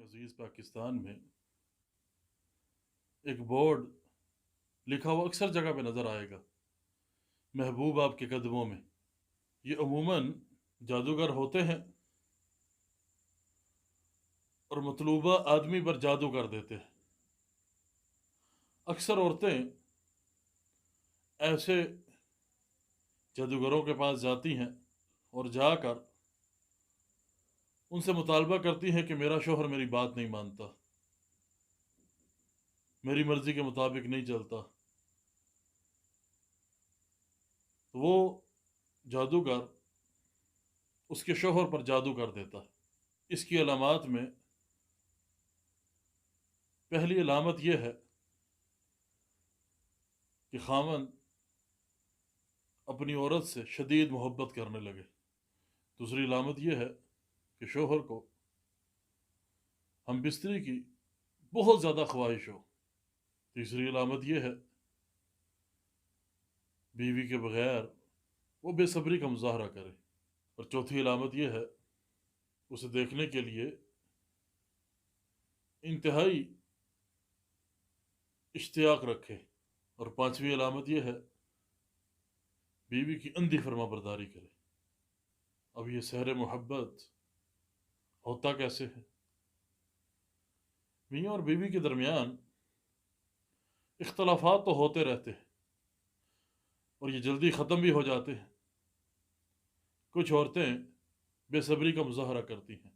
अजीज़ पाकिस्तान में एक बोर्ड लिखा हुआ अक्सर जगह पे नज़र आएगा, महबूब आपके कदमों में। ये अमूमन जादूगर होते हैं और मतलूबा आदमी पर जादू कर देते हैं। अक्सर औरतें ऐसे जादूगरों के पास जाती हैं और जाकर उनसे मुतालबा करती हैं कि मेरा शौहर मेरी बात नहीं मानता, मेरी मर्ज़ी के मुताबिक नहीं चलता। तो वो जादूगर उसके शौहर पर जादू कर देता है। इसकी अलामात में पहली अलामत यह है कि खामन अपनी औरत से शदीद मोहब्बत करने लगे। दूसरी अलामत यह है कि शौहर को हम बिस्तरी की बहुत ज़्यादा ख्वाहिश हो। तीसरी अलामत यह है बीवी के बगैर वो बेसब्री का मुजाहरा करे। और चौथी अलामत यह है उसे देखने के लिए इंतहाई इश्तियाक रखे। और पांचवी अलामत यह है बीवी की अंधी फरमाबरदारी करे। अब ये सहर मोहब्बत होता कैसे है? मियाँ और बीवी के दरमियान इख्तलाफात तो होते रहते हैं और ये जल्दी ख़त्म भी हो जाते हैं। कुछ औरतें बेसब्री का मुजाहरा करती हैं,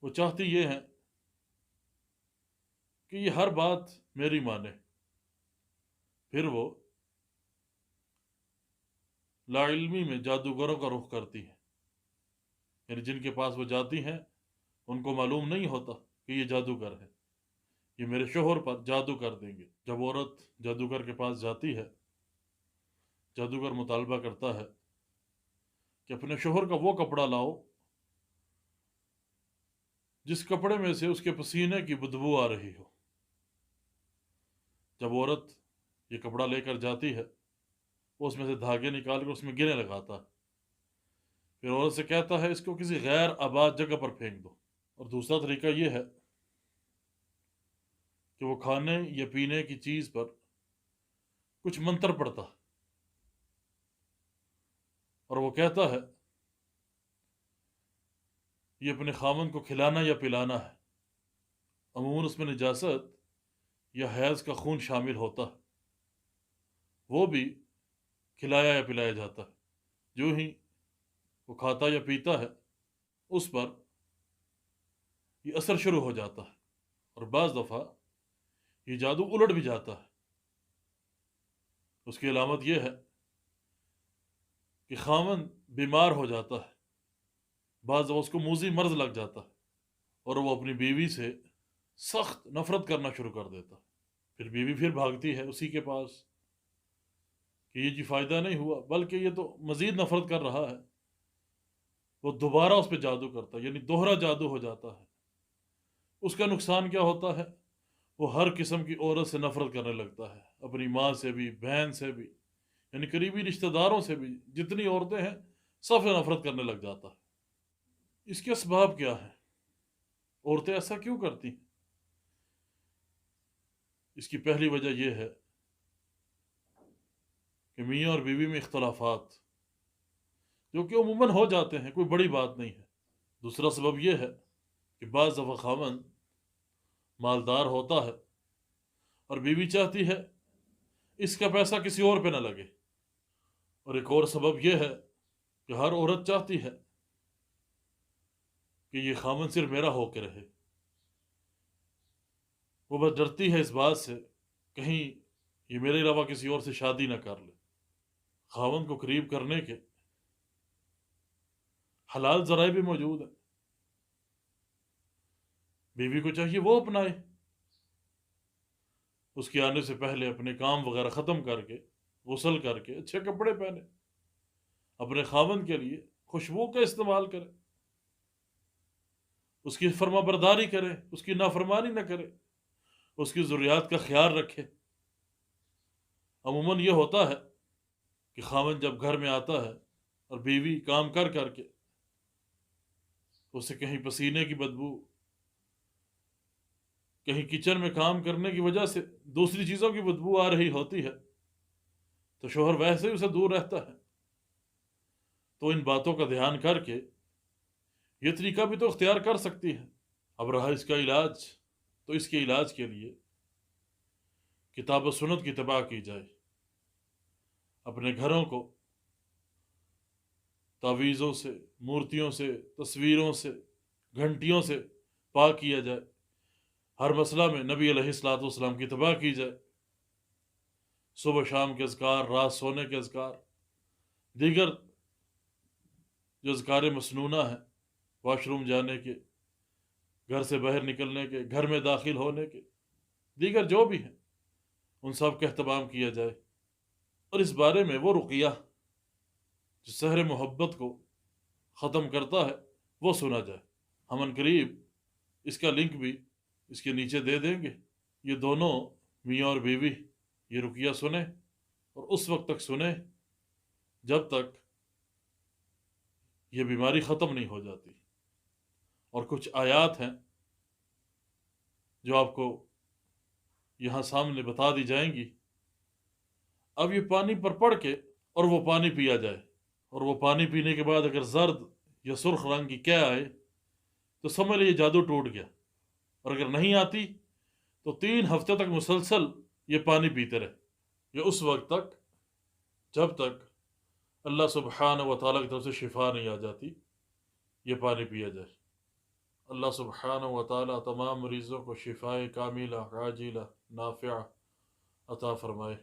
वो चाहती ये हैं कि ये हर बात मेरी माने। फिर वो लाइल्मी में जादूगरों का रुख करती हैं, यानी जिनके पास वो जाती हैं उनको मालूम नहीं होता कि ये जादूगर है, ये मेरे शौहर पर जादू कर देंगे। जब औरत जादूगर के पास जाती है, जादूगर मुतालबा करता है कि अपने शौहर का वो कपड़ा लाओ जिस कपड़े में से उसके पसीने की बदबू आ रही हो। जब औरत ये कपड़ा लेकर जाती है, वो उसमें से धागे निकाल कर उसमें गिने लगाता है। फिर औरत से कहता है इसको किसी गैर आबाद जगह पर फेंक दो। और दूसरा तरीका ये है कि वो खाने या पीने की चीज़ पर कुछ मंत्र पढ़ता है और वो कहता है ये अपने खामन को खिलाना या पिलाना है। अमूमन उसमें निजासत या हैज़ का खून शामिल होता है, वो भी खिलाया या पिलाया जाता है। जो ही वो खाता या पीता है उस पर ये असर शुरू हो जाता है और बाज़ दफ़ा ये जादू उलट भी जाता है। उसकी अलामत यह है कि खामन बीमार हो जाता है, बाज़ दफ़ा उसको मूज़ी मर्ज़ लग जाता है और वो अपनी बीवी से सख्त नफ़रत करना शुरू कर देता है। फिर बीवी फिर भागती है उसी के पास कि ये जी फ़ायदा नहीं हुआ, बल्कि ये तो मज़ीद नफ़रत कर रहा है। वो दोबारा उस पर जादू करता है, यानी दोहरा जादू हो जाता है। उसका नुकसान क्या होता है? वो हर किस्म की औरत से नफ़रत करने लगता है, अपनी माँ से भी, बहन से भी, यानी करीबी रिश्तेदारों से भी। जितनी औरतें हैं सब से नफ़रत करने लग जाता है। इसके असबाब क्या है? औरतें ऐसा क्यों करती हैं? इसकी पहली वजह यह है कि मियाँ और बीवी में इख्तलाफात जो कि अमूमन हो जाते हैं, कोई बड़ी बात नहीं है। दूसरा सबब यह है कि बाज़ दफ़ा खामन मालदार होता है और बीवी चाहती है इसका पैसा किसी और पे ना लगे। और एक और सबब यह है कि हर औरत चाहती है कि ये खामन सिर्फ मेरा होके रहे। वो बस डरती है इस बात से कहीं ये मेरे अलावा किसी और से शादी ना कर ले। खामन को करीब करने के हलाल ज़राए भी मौजूद हैं। बीवी को चाहिए वो अपनाए, उसके आने से पहले अपने काम वगैरह ख़त्म करके, गुस्ल करके, अच्छे कपड़े पहने, अपने खामन के लिए खुशबू का इस्तेमाल करे, उसकी फर्माबरदारी करे, उसकी नाफरमानी न करे, उसकी ज़रूरियात का ख्याल रखे। अमूमन ये होता है कि खामन जब घर में आता है और बीवी काम कर करके اسے کہیں پسینے کی بدبو، کہیں کچن میں کام کرنے کی وجہ سے دوسری چیزوں کی بدبو آ رہی ہوتی ہے، تو شوہر ویسے ہی اسے دور رہتا ہے۔ تو ان باتوں کا دھیان کر کے یہ طریقہ بھی تو اختیار کر سکتی ہے۔ اب رہا اس کا علاج، تو اس کے علاج کے لیے کتاب و سنت کی اتباع کی جائے، اپنے گھروں کو تعویذوں سے، مورتیوں سے، تصویروں سے، گھنٹیوں سے پاک کیا جائے، ہر مسئلہ میں نبی علیہ الصلوۃ والسلام کی اتباع کی جائے، صبح شام کے اذکار، رات سونے کے اذکار، دیگر جو اذکار مسنونہ ہیں، واش روم جانے کے، گھر سے باہر نکلنے کے، گھر میں داخل ہونے کے، دیگر جو بھی ہیں ان سب کا اہتمام کیا جائے، اور اس بارے میں وہ رقیہ جو سحر محبت کو ختم کرتا ہے وہ سنا جائے۔ ہم ان قریب اس کا لنک بھی اس کے نیچے دے دیں گے۔ یہ دونوں میاں اور بیوی یہ رقیہ سنیں، اور اس وقت تک سنیں جب تک یہ بیماری ختم نہیں ہو جاتی۔ اور کچھ آیات ہیں جو آپ کو یہاں سامنے بتا دی جائیں گی۔ اب یہ پانی پر پڑھ کے اور وہ پانی پیا جائے، اور وہ پانی پینے کے بعد اگر زرد یا سرخ رنگ کی کیا آئے تو سمجھ لیجیے جادو ٹوٹ گیا، اور اگر نہیں آتی تو 3 ہفتے تک مسلسل یہ پانی پیتے رہے، یا اس وقت تک جب تک اللہ سبحانہ و تعالیٰ کی طرف سے شفا نہیں آ جاتی، یہ پانی پیا جائے۔ اللہ سبحانہ و تعالیٰ تمام مریضوں کو شفائے کاملہ عاجلہ نافعہ عطا فرمائے،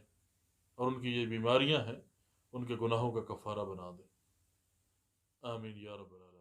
اور ان کی یہ بیماریاں ہیں ان کے گناہوں کا کفارہ بنا دے۔ آمین یا رب العالمین۔